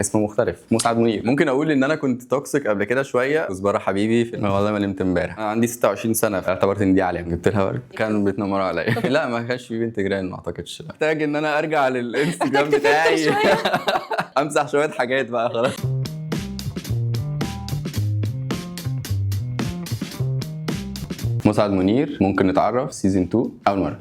اسمه مختلف، مسعد منير. ممكن اقول ان انا كنت توكسيك قبل كده شويه. كزبره حبيبي في والله ما نمت امبارح. انا عندي 26 سنه فاعتبرت ان دي علامه، جبت لها ورد كانوا بيتنمروا عليا. لا ما كانش في بنت جيران، ما اعتقدش. محتاج ان انا ارجع للانستجرام بتاعي امسح شويه حاجات بقى خلاص. مسعد منير، ممكن نتعرف سيزون 2 اول مره.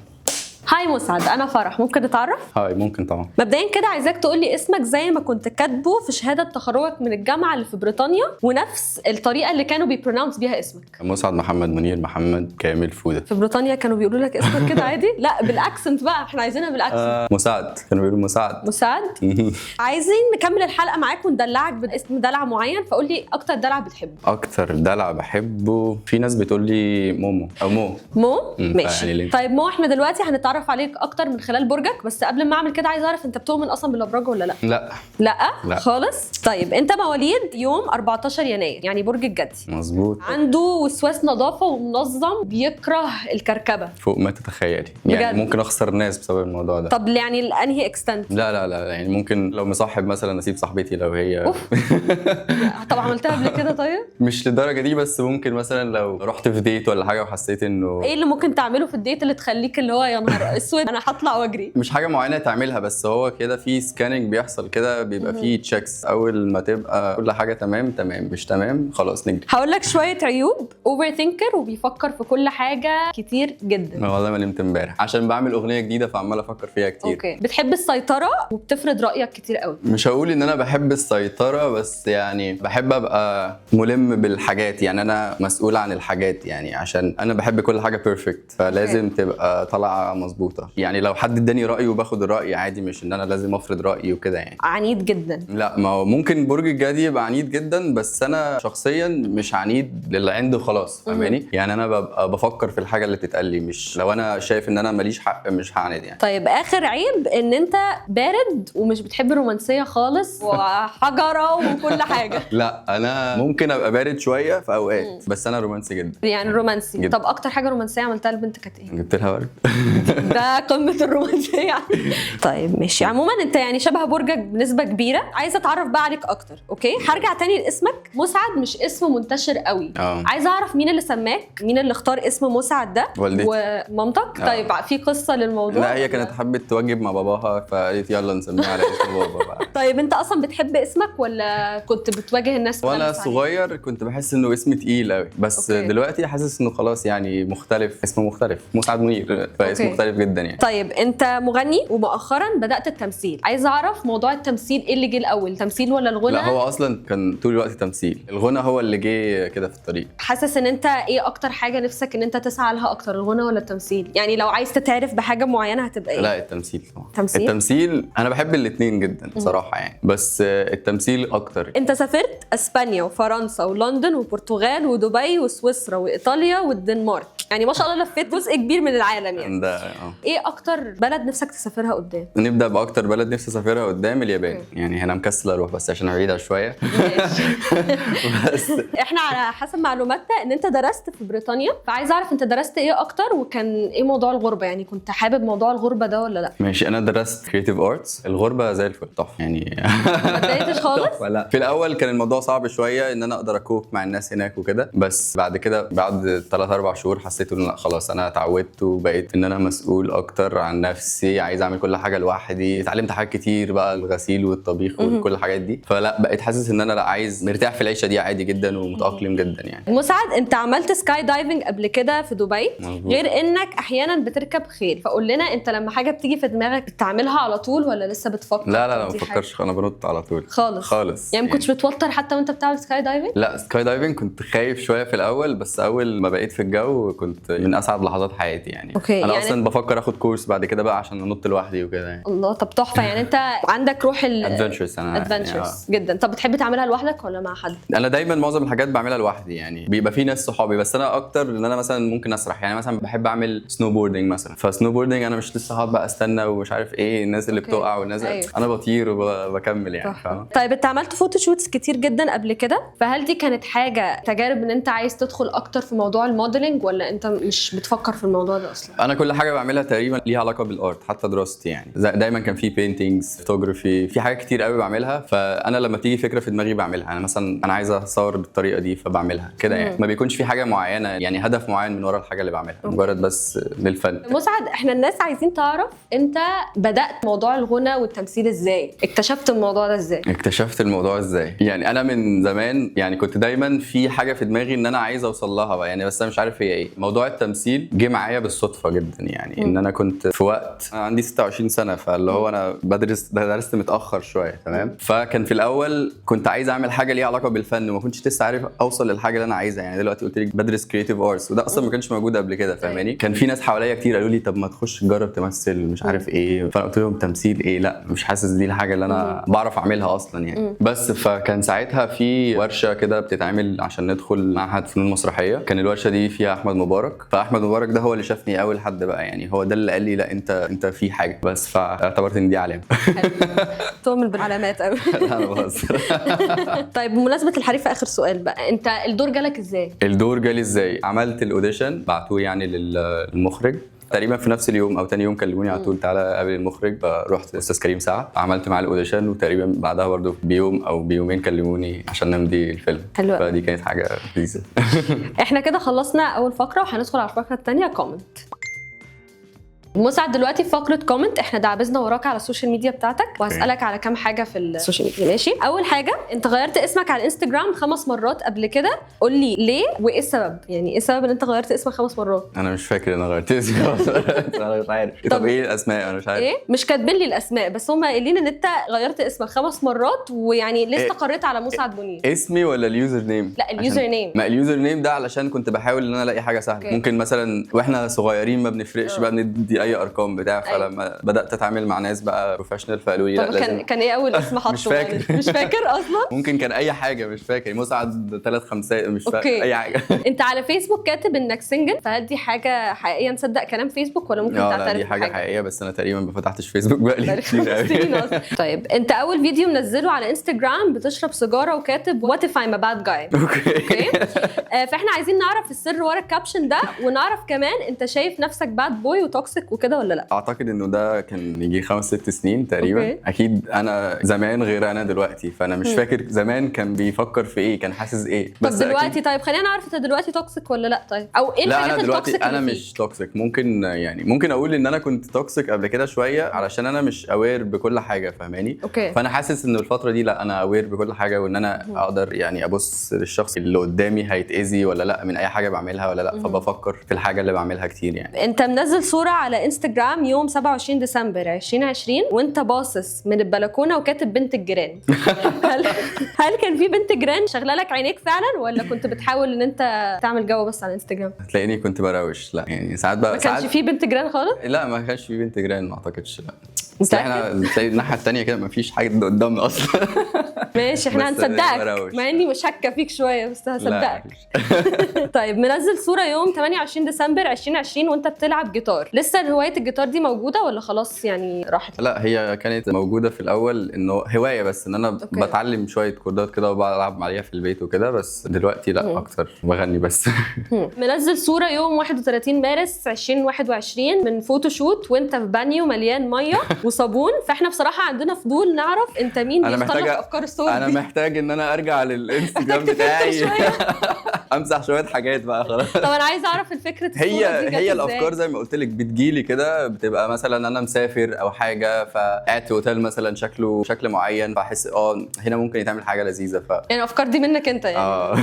هاي مسعد، انا فرح، ممكن نتعرف؟ هاي ممكن طبعا. مبدئيا كده عايزاك تقولي اسمك زي ما كنت كاتبه في شهاده تخرجك من الجامعه اللي في بريطانيا، ونفس الطريقه اللي كانوا بيبروناونس بيها اسمك. مسعد محمد منير محمد كامل فوده. في بريطانيا كانوا بيقولوا لك اسمك كده عادي؟ لا بالاكسنت بقى، احنا عايزينها بالاكسنت. مساعد، كانوا بيقولوا مساعد. مساعد. عايزين نكمل الحلقه معاك وندلعك باسم دلع معين، فقول لي اكتر دلع بتحبه. اكتر دلع بحبه، في ناس بتقول لي مومو او مو. ماشي. طيب مو، احنا دلوقتي هنتعرف عليك اكتر من خلال برجك، بس قبل ما اعمل كده عايز اعرف انت بتؤمن اصلا بالابراج ولا لا؟ لا خالص. طيب انت مواليد يوم 14 يناير، يعني برج الجدي. مظبوط. عنده وسواس نظافه ومنظم، بيكره الكركبه فوق ما تتخيلي، يعني بجد؟ ممكن اخسر ناس بسبب الموضوع ده. طب يعني لانهي اكستنت؟ لا يعني ممكن لو مصاحب مثلا اسيب صاحبتي لو هي طب عملتها قبل كده؟ طيب مش للدرجه دي، بس ممكن مثلا لو رحت في ديت ولا حاجه وحسيت انه ايه اللي ممكن تعمله في الديت اللي تخليك اللي هو يا نهار اسود انا هطلع واجري؟ مش حاجه معينه تعملها، بس هو كده في سكاننج بيحصل كده، بيبقى فيه تشيكس. اول ما تبقى كل حاجه تمام مش تمام خلاص نجري. هقول لك شويه عيوب. اوفر ثينكر، وبيفكر في كل حاجه كتير جدا. والله ما نمت امبارح عشان بعمل اغنيه جديده فعمال افكر فيها كتير. اوكي. بتحب السيطره وبتفرض رايك كتير قوي. مش هقول ان انا بحب السيطره، بس يعني بحب ابقى ملم بالحاجات، يعني انا مسؤول عن الحاجات، يعني عشان انا بحب كل حاجه بيرفكت، فلازم تبقى طالعه مظبوطه. يعني لو حد اداني رايه وباخد الراي عادي، مش ان انا لازم افرض رايي وكده يعني. عنيد جدا. لا، ما هو ممكن برج الجدي يبقى عنيد جدا، بس انا شخصيا مش عنيد للي عنده خلاص، فاهماني؟ يعني انا ببقى بفكر في الحاجه اللي بتتقال لي، مش لو انا شايف ان انا ماليش حق مش هعند يعني. طيب اخر عيب ان انت بارد ومش بتحب الرومانسيه خالص وحجره وكل حاجه. لا انا ممكن ابقى بارد شويه في اوقات، بس انا رومانسي جدا. يعني رومانسي جدا. طب اكتر حاجه رومانسيه عملتها لبنت كانت ايه؟ جبت لها ورد. ده قمه الرومانسيه. طيب ماشي. عموما انت يعني شبه برجك بنسبه كبيره. عايزه اتعرف بقى عليك اكتر. اوكي، هرجع تاني لاسمك. مسعد مش اسم منتشر قوي. عايزه اعرف مين اللي سماك، مين اللي اختار اسم مسعد ده؟ والدتي ومامتك. طيب في قصه للموضوع؟ لا هي كانت حبت توجب مع باباها فقالت يلا نسميها على اسم بابا بقى. طيب انت اصلا بتحب اسمك ولا كنت بتواجه الناس؟ وانا صغير كنت بحس انه اسم تقيل قوي، بس دلوقتي حاسس انه خلاص يعني مختلف، اسمه مختلف، مسعد منير، فاسم مختلف جدا يعني. طيب انت مغني ومؤخرا بدات التمثيل. عايزه اعرف موضوع التمثيل ايه اللي جه الاول، تمثيل ولا الغنى؟ لا هو اصلا كان طول الوقت تمثيل، الغنى هو اللي جه كده في الطريق. حاسس ان انت ايه اكتر حاجه نفسك ان انت تسعى لها اكتر، الغنى ولا التمثيل؟ يعني لو عايز تتعرف بحاجه معينه هتبقى ايه؟ لا التمثيل طبعا. التمثيل انا بحب الاثنين جدا بصراحه يعني، بس التمثيل اكتر. انت سافرت اسبانيا وفرنسا ولندن وبرتغال ودبي وسويسرا وايطاليا والدنمارك، يعني ما شاء الله لفيت جزء كبير من العالم يعني. ده ايه اكتر بلد نفسك تسافرها قدام؟ نبدا باكتر بلد نفسي اسافرها قدام، اليابان. يعني انا مكسل اروح بس عشان بعيدة شويه. بس احنا على حسب معلوماتنا ان انت درست في بريطانيا، فعايز اعرف انت درست ايه اكتر، وكان ايه موضوع الغربه؟ يعني كنت حابب موضوع الغربه ده ولا لا؟ ماشي، انا درست كريتيف ارتس. الغربه زي الفل تحفه يعني. ما اتضايقتش خالص؟ لا في الاول كان الموضوع صعب شويه ان انا اقدر اكوب مع الناس هناك وكده، بس بعد كده بعد 3-4 شهور حسيت ان لا خلاص انا اتعودت وبقيت ان انا مسؤول اكتر عن نفسي، عايز اعمل كل حاجه لوحدي. اتعلمت حاجات كتير بقى، الغسيل والطبيخ وكل الحاجات دي، فلا بقيت حاسس ان انا لا عايز مرتاح في العيشه دي عادي جدا ومتاقلم جدا يعني. مسعد، انت عملت سكاي دايفنج قبل كده في دبي. مظبوط. غير انك احيانا بتركب خيل، فقول لنا انت لما حاجه بتيجي في دماغك بتعملها على طول ولا لسه بتفكر؟ لا ما بفكرش، انا بنط على طول خالص يعني ما كنتش بتوتر حتى وانت بتعمل سكاي دايفنج؟ لا سكاي دايفنج كنت خايف شويه في الاول، بس اول ما بقيت في الجو كنت من اسعد لحظات حياتي يعني. انا يعني اصلا بفكر اخد كورس بعد كده بقى عشان انط لوحدي وكده يعني. الله، طب تحفه. يعني انت عندك روح ادفنتشرز يعني جدا. طب بتحب تعملها لوحدك ولا مع حد؟ انا دايما معظم الحاجات بعملها لوحدي يعني، بيبقى في ناس صحابي، بس انا اكتر ان انا مثلا ممكن اسرح. يعني مثلا بحب اعمل سنو بوردنج مثلا، فسنو بوردنج انا مش لسه هقعد بقى استنى ومش عارف ايه الناس اللي بتقع والناس انا بطير وبكمل يعني، فاهم؟ طيب انت عملت فوتوشوتس كتير جدا قبل كده، فهل دي كانت حاجه تجارب ان انت عايز تدخل اكتر في موضوع الموديلنج، ولا انت مش بتفكر في الموضوع ده اصلا؟ انا كل حاجه بعملها تقريبا ليها علاقه بالارت، حتى دراستي يعني دايما كان في بينتينجز، فوتوغرافي، في حاجات كتير قوي بعملها. فانا لما تيجي فكره في دماغي بعملها. انا مثلا انا عايز اصور بالطريقه دي فبعملها كده يعني. ما بيكونش في حاجه معينه يعني هدف معين من ورا الحاجه اللي بعملها، مجرد بس للفن. مسعد، احنا الناس عايزين تعرف انت بدات موضوع الغنى والتمثيل ازاي؟ اكتشفت الموضوع ده ازاي؟ اكتشفت الموضوع ازاي؟ يعني انا من زمان يعني كنت دايما في حاجه في دماغي ان انا عايز اوصل لها بقى يعني، بس انا مش عارف هي ايه. موضوع التمثيل جه معايا بالصدفه جدا يعني. ان انا كنت في وقت انا عندي 26 سنه، فاللي هو انا درست متاخر شويه، تمام. فكان في الاول كنت عايز اعمل حاجه ليها علاقه بالفن، وما كنتش لسه عارف اوصل للحاجه اللي انا عايزها يعني. دلوقتي قلت لك بدرس كرييتيف ارتس، وده اصلا ما كانش موجود قبل كده، فاهماني؟ كان في ناس حواليا كتير قالوا لي طب ما تخش تجرب تمثل مش عارف ايه. فانا قلت لهم تمثيل ايه؟ لا مش حاسس دي الحاجه اللي انا بعرف اعملها اصلا يعني. بس فكان ساعتها في ورشه كده بتتعمل عشان ندخل معهد فنون مسرحيه. كان الورشه دي فيها احمد مبارك، فاحمد مبارك ده هو اللي شافني اول حد بقى يعني. هو ده اللي قال لي لا انت في حاجه، بس فاعتبرت ان دي علامه. تؤمن بالعلامات قوي. انا بهزر. طيب بمناسبه الحريفه، اخر سؤال بقى، انت الدور جالك ازاي؟ الدور جالي ازاي؟ عملت الاوديشن، بعتوه يعني للمخرج تقريبا في نفس اليوم او تاني يوم كلموني على طول تعالى قابل المخرج. رحت استاذ كريم سعد، عملت معاه الاوديشن، وتقريبا بعدها برضه بيوم او بيومين كلموني عشان نمضي الفيلم. حلو. فدي كانت حاجه لذيذه. احنا كده خلصنا اول فقره وهندخل على الفقره الثانيه، كومنت. مسعد، دلوقتي في فقره كومنت احنا دعبزنا وراك على السوشيال ميديا بتاعتك، وهسالك على كام حاجه في السوشيال ميديا، ماشي؟ اول حاجه، انت غيرت اسمك على الانستجرام 5 مرات قبل كده، قول لي ليه وايه السبب؟ يعني ايه السبب ان انت غيرت اسمك 5 مرات؟ انا مش فاكر انا غيرت اسمي. انا مش عارف. طب ايه الاسماء؟ انا مش عارف. ايه مش كاتبين لي الاسماء، بس هم قايلين ان انت غيرت اسمك 5 مرات، ويعني ليه استقريت على مسعد منير؟ اسمي ولا اليوزر نيم؟ لا اليوزر نيم. ما اليوزر نيم ده علشان كنت بحاول ان انا الاقي حاجه سهله. ممكن مثلا واحنا صغيرين ما بنفرقش بقى بندي اي ارقام بتاع. فلما بدات اتعامل مع ناس بقى بروفيشنال فقالوا لي لا لازم. كان ايه اول اسم حاطه؟ مش فاكر. مش فاكر اصلا. ممكن كان اي حاجه، مش فاكر. مسعد 3 5 مش فاكر اي حاجه. انت على فيسبوك كاتب انك سنجل، فهل دي حاجه حقيقيه نصدق كلام فيسبوك ولا ممكن تعترف؟ لا دي حاجه حقيقيه، بس انا تقريبا ما فتحتش فيسبوك بقالي كتير قوي. طيب انت اول فيديو منزله على انستجرام بتشرب سيجاره وكاتب وات اف ايم ا باد جاي. اوكي. فاحنا عايزين نعرف السر ورا الكابشن ده، ونعرف كمان انت شايف نفسك باد بوي وتوكسيك وكده ولا لا؟ اعتقد انه ده كان يجي 5 6 سنين تقريبا. اكيد انا زمان غير انا دلوقتي، فانا مش فاكر زمان كان بيفكر في ايه، كان حاسس ايه. بس طب دلوقتي أكيد. طيب خلينا نعرف انت دلوقتي توكسيك ولا لا؟ طيب او ايه الحاجات التوكسيك؟ لا انا مش توكسيك. ممكن اقول ان انا كنت توكسيك قبل كده شويه، علشان انا مش اوير بكل حاجه، فاهماني؟ فانا حاسس ان الفتره دي لا انا اوير بكل حاجه، وان انا اقدر يعني ابص للشخص اللي قدامي هيتاذي ولا لا من اي حاجه بعملها ولا لا. فبفكر في الحاجه اللي بعملها كتير يعني. انت منزل صوره على انستجرام يوم 27 ديسمبر 2020 وانت باصص من البلكونه وكاتب بنت الجيران. هل كان في بنت جيران شغله لك عينيك فعلا، ولا كنت بتحاول ان انت تعمل جو بس على انستجرام؟ هتلاقيني كنت بروش. لا يعني ساعات بقى ما كانش في بنت جيران خالص؟ لا ما كانش في بنت جيران، ما اعتقدش. لا احنا تلاقي الناحيه الثانيه كده ما فيش حاجه قدامنا اصلا. ماشي احنا هنصدقك، مع اني مش شاكه فيك شويه بس هصدقك. طيب منزل صوره يوم 28 ديسمبر 2020 وانت بتلعب جيتار، لسه هوايه الجيتار دي موجوده ولا خلاص يعني راحت؟ لا هي كانت موجوده في الاول انه هوايه، بس ان انا بتعلم شويه كوردات كده وبلعب عليها في البيت وكده. بس دلوقتي لا اكتر بغني بس. منزل صوره يوم 31 مارس 2021 من فوتوشوت وانت في بانيو مليان ميه وصابون، فاحنا بصراحه عندنا فضول نعرف انت مين بيختار لك افكار الصور دي. انا محتاج ان انا ارجع للانستجرام بتاعي امسح شويه حاجات بقى خلاص. طب انا عايزه اعرف الفكره هي الافكار زي ما قلت لك بتجيلي كده، بتبقى مثلا انا مسافر او حاجه فقاعد في اوتيل مثلا شكله شكل معين، فاحس هنا ممكن يتعمل حاجه لذيذه يعني الافكار دي منك انت يعني.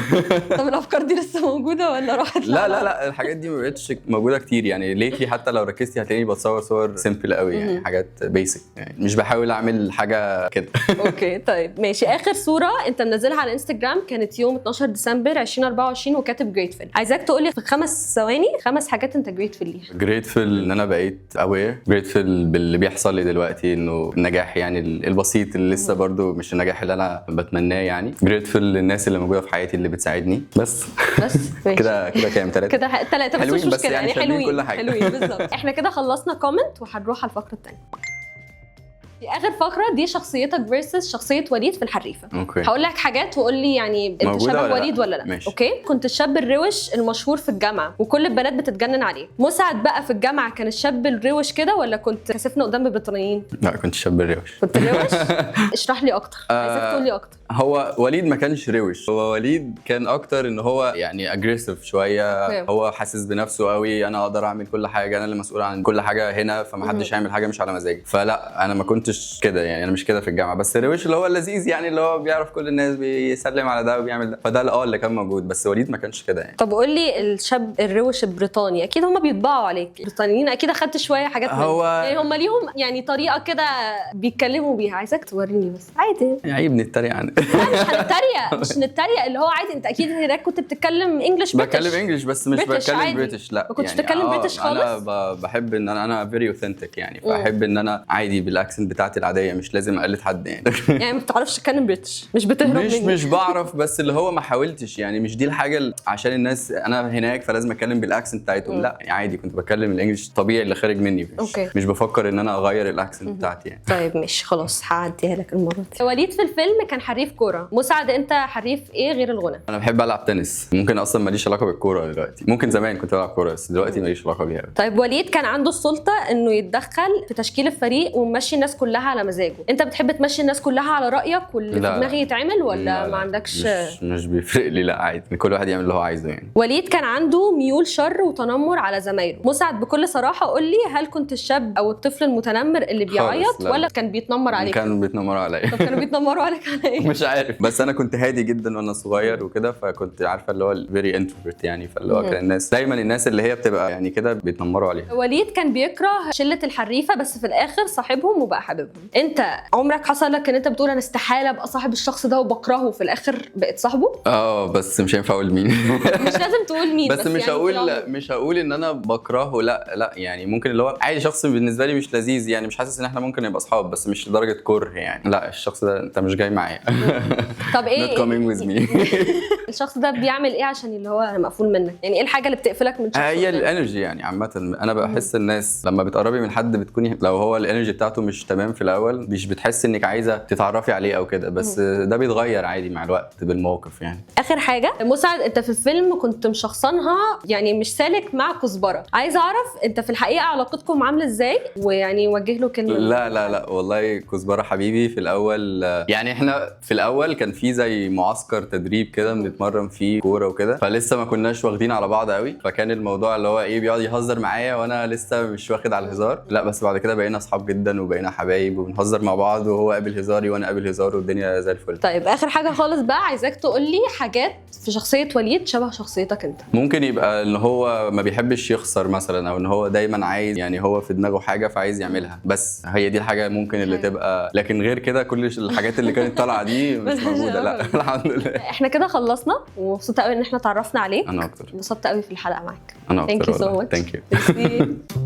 طب الافكار دي لسه موجوده ولا راحت؟ لا الحاجات دي ما بقتش موجوده كتير يعني. ليتلي حتى لو ركزتي هتلاقيني بتصور صور سيمبل قوي يعني، حاجات بيسك يعني، مش بحاول اعمل حاجه كده. اوكي طيب ماشي. اخر صوره انت منزلها على الانستجرام كانت يوم 12 ديسمبر 2024 وكاتب جريتفul. عايزاك تقول لي في 5 ثواني 5 حاجات انت جريتفul ليها. جريتفul ان انا بقيت اوير، جريتفul باللي بيحصل لي دلوقتي، انه النجاح يعني البسيط اللي لسه برضو مش النجاح اللي انا بتمناه يعني. جريتفul للناس اللي موجوده في حياتي اللي بتساعدني بس كده كام 3 كده 3 بس مش مشكله يعني. حلوين كل حاجه حلوين بالظبط. احنا كده خلصنا كومنت وهنروح على الفقره الثانيه. اخر فقره دي شخصيتك فيرسس شخصيه وليد في الحريفه. اوكي. هقول لك حاجات وقول لي يعني انت موجودة شبه ولا لا؟ وليد ولا لا. ماشي. اوكي. كنت الشاب الروش المشهور في الجامعه وكل البنات بتتجنن عليه. مسعد بقى في الجامعه كان الشاب الروش كده ولا كنت كسفنا قدام البريطانيين؟ لا كنت شاب روش. كنت روش. اشرح لي اكتر، عايزك تقول لي اكتر. هو وليد ما كانش روش، هو وليد كان اكتر ان هو يعني اجريسيف شويه. هو حاسس بنفسه قوي، انا اقدر اعمل كل حاجه، انا اللي مسؤول عن كل حاجه هنا، فما حدش يعمل حاجه مش على مزاجي. فلا انا ما كنتش كده يعني، انا مش كده في الجامعه. بس روش اللي هو اللذيذ يعني، اللي هو بيعرف كل الناس، بيسلم على ده وبيعمل ده، فده اللي كان موجود. بس وليد ما كانش كده يعني. طب قول لي الشاب الروش البريطاني اكيد هم بيطبعوا عليك، البريطانيين اكيد اخدت شويه حاجات هو يعني هم ليهم يعني طريقه كده بيتكلموا بيها، عايزك توريني بس عادي. عيب نتريق عنه. مش نتريق اللي هو عادي. انت اكيد هناك كنت بتتكلم انجلش بتكلم انجلش بس مش بتكلم بريتش. لا ما كنتش يعني بتتكلم بريتش خالص. انا بحب ان انا فيري اوثنتيك يعني، فاحب ان انا عادي بالاكسنت بتاعتي العاديه، مش لازم اقلد حد يعني. يعني ما بتعرفش تتكلم بريتش، مش بتهرب مني. مش بعرف، بس اللي هو ما حاولتش يعني، مش دي الحاجه عشان الناس انا هناك فلازم اتكلم بالاكسنت بتاعتهم. لا عادي كنت بتكلم الانجليش طبيعي اللي خارج مني، مش بفكر ان انا اغير الاكسنت بتاعتي يعني. طيب ماشي خلاص هعديها لك المره دي. وليد في الفيلم كان حريف كوره. مسعد انت حريف ايه غير الغنى؟ انا بحب العب تنس. ممكن اصلا ماليش علاقه بالكوره دلوقتي، ممكن زمان كنت بلعب كوره بس دلوقتي ماليش علاقه بيها. طيب وليد كان عنده السلطه انه يتدخل في تشكيل الفريق ومشي الناس كلها على مزاجه. انت بتحب تمشي الناس كلها على رايك واللي في دماغي يتعمل ولا لا ما عندكش؟ مش بيفرق لي، لا عادي كل واحد يعمل اللي هو عايزه يعني. وليد كان عنده ميول شر وتنمر على زمايله. مسعد بكل صراحه قول لي، هل كنت الشاب او الطفل المتنمر اللي بيعيط ولا كان بيتنمر عليك؟ كانوا بيتنمروا عليا. طب كانوا بيتنمروا عليك على ايه؟ مش عارف، بس انا كنت هادي جدا وانا صغير وكده، فكنت عارفه اللي هو الفيري انتروفيرت يعني، فاللي هو كان الناس دايما الناس اللي هي بتبقى يعني كده بيتنمروا عليها. وليد كان بيكره شله الحريفه بس في الاخر صاحبهم وبقى حبيبهم. انت عمرك حصل لك ان انت بتقول انا استحاله ابقى صاحب الشخص ده وبكرهه وفي الاخر بقيت صاحبه؟ بس مش هينفع اقول مين. مش لازم تقول مين، بس مش هقول ان انا بكرهه. لا يعني ممكن اللي هو عادي شخص بالنسبه لي مش لذيذ يعني، مش حاسس ان احنا ممكن نبقى اصحاب، بس مش لدرجه كره يعني. لا الشخص ده انت مش جاي معايا. طب ايه not coming with me. الشخص ده بيعمل ايه عشان اللي هو انا مقفول منك؟ يعني ايه الحاجه اللي بتقفلك من شخص؟ هي الانرجي يعني عامه. انا بحس الناس لما بتقربي من حد بتكوني لو هو الانرجي بتاعته مش تمام في الاول، مش بتحس انك عايزه تتعرفي عليه او كده، بس ده بيتغير عادي مع الوقت بالموقف يعني. اخر حاجه مسعد، انت في الفيلم كنت مشخصنها يعني مش سالك مع كزبره. عايزه اعرف انت في الحقيقه علاقتكم عامله ازاي، ويعني وجه له كلمه. لا والله كزبره حبيبي. في الاول يعني احنا في الاول كان في زي معسكر تدريب كده بنتمرن فيه كوره وكده، فلسه ما كناش واخدين على بعض قوي، فكان الموضوع اللي هو ايه بيقعد يهزر معايا وانا لسه مش واخد على الهزار. لا بس بعد كده بقينا اصحاب جدا وبقينا حبايب وبنهزر مع بعض، وهو قابل هزاري وانا قابل هزاره والدنيا زي الفل. طيب اخر حاجه خالص بقى، عايزاك تقول لي حاجات في شخصيه وليد شبه شخصيتك انت. ممكن يبقى ان هو ما بيحبش يخسر مثلا، او ان هو دايما عايز يعني هو في دماغه حاجه فعايز يعملها، بس هي دي الحاجه ممكن اللي تبقى. لكن غير كده كل الحاجات اللي كانت طالعه دي مش موجوده. لا الحمد لله. احنا كده خلصنا ومبسوطه قوي ان احنا اتعرفنا عليك. انا اكتر انبسطت قوي في الحلقه معاك. انا اكتر. Thank you so much. Thank you.